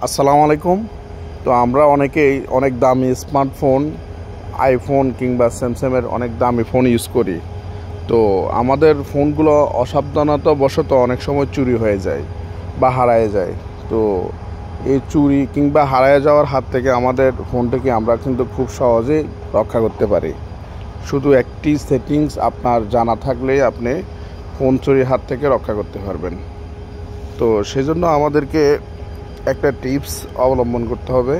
আসসালামু আলাইকুম। তো আমরা অনেকেই অনেক দামি স্মার্টফোন, আইফোন কিংবা স্যামসাংয়ের অনেক দামি ফোন ইউজ করি। তো আমাদের ফোনগুলো অসাবধানতাবশত অনেক সময় চুরি হয়ে যায় বা হারায় যায়। তো এই চুরি কিংবা হারায় যাওয়ার হাত থেকে আমাদের ফোনটাকে আমরা কিন্তু খুব সহজেই রক্ষা করতে পারি। শুধু একটি সেটিংস আপনার জানা থাকলেই আপনি ফোন চুরির হাত থেকে রক্ষা করতে পারবেন। তো সেজন্য আমাদেরকে একটা টিপস অবলম্বন করতে হবে।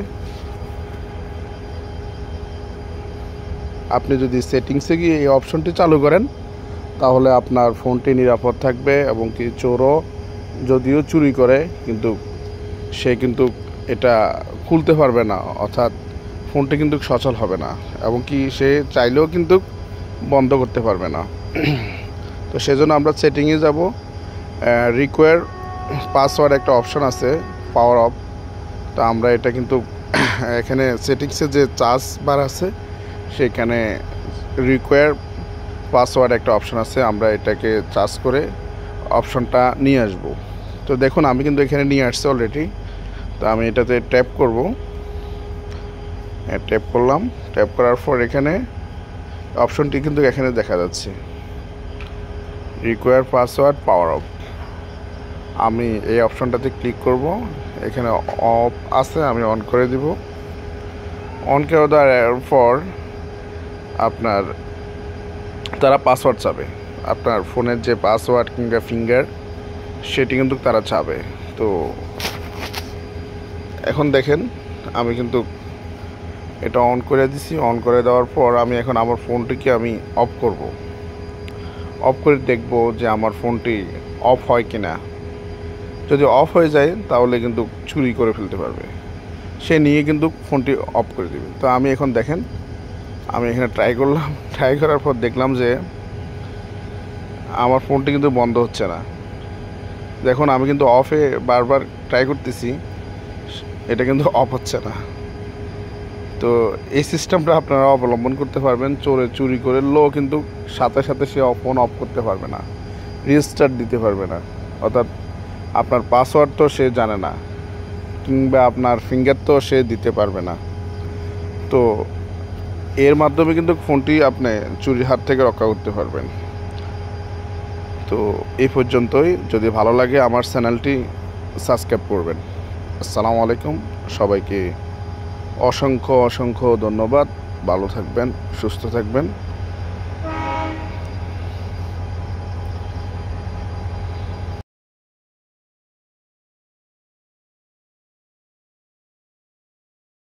আপনি যদি সেটিংসে গিয়ে এই অপশনটি চালু করেন তাহলে আপনার ফোনটি নিরাপদ থাকবে এবং কি চোরও যদিও চুরি করে কিন্তু সে কিন্তু এটা খুলতে পারবে না, অর্থাৎ ফোনটি কিন্তু সচল হবে না এবং কি সে চাইলেও কিন্তু বন্ধ করতে পারবে না। তো সেজন্য আমরা সেটিংয়ে যাব। রিকোয়ার পাসওয়ার্ড একটা অপশন আছে, পাওয়ার অফ। তো আমরা এটা কিন্তু এখানে সেটিংসে যে চার্জ বার আছে সেখানে রিকোয়ার পাসওয়ার্ড একটা অপশন আছে, আমরা এটাকে চার্জ করে অপশনটা নিয়ে আসব। তো দেখুন আমি কিন্তু এখানে নিয়ে আসছি অলরেডি। তো আমি এটাতে ট্যাপ করব, ট্যাপ করলাম। ট্যাপ করার পর এখানে অপশনটি কিন্তু এখানে দেখা যাচ্ছে, রিকোয়ার পাসওয়ার্ড পাওয়ার অফ। আমি এই অপশনটাতে ক্লিক করব। এখানে অফ আছে, আমি অন করে দিব। অন করে দেওয়ার পর আপনার তারা পাসওয়ার্ড চাবে, আপনার ফোনের যে পাসওয়ার্ড কিংবা ফিঙ্গার সেটি কিন্তু তারা চাবে। তো এখন দেখেন আমি কিন্তু এটা অন করে দিছি। অন করে দেওয়ার পর আমি এখন আমার ফোনটিকে আমি অফ করব। অফ করে দেখব যে আমার ফোনটি অফ হয় কিনা। যদি অফ হয়ে যায় তাহলে কিন্তু চুরি করে ফেলতে পারবে, সে নিয়ে কিন্তু ফোনটি অফ করে দেবে। তো আমি এখন দেখেন আমি এখানে ট্রাই করলাম, ট্রাই করার পর দেখলাম যে আমার ফোনটি কিন্তু বন্ধ হচ্ছে না। দেখুন আমি কিন্তু অফে বারবার ট্রাই করতেছি, এটা কিন্তু অফ হচ্ছে না। তো এই সিস্টেমটা আপনারা অবলম্বন করতে পারবেন। চোরে চুরি করলেও কিন্তু সাথে সাথে সে ফোন অফ করতে পারবে না, রিস্টার্ট দিতে পারবে না। অর্থাৎ আপনার পাসওয়ার্ড তো সে জানে না কিংবা আপনার ফিঙ্গার তো সে দিতে পারবে না। তো এর মাধ্যমে কিন্তু ফোনটি আপনি চুরির হাত থেকে রক্ষা করতে পারবেন। তো এই পর্যন্তই। যদি ভালো লাগে আমার চ্যানেলটি সাবস্ক্রাইব করবেন। আসসালামু আলাইকুম। সবাইকে অসংখ্য অসংখ্য ধন্যবাদ। ভালো থাকবেন, সুস্থ থাকবেন।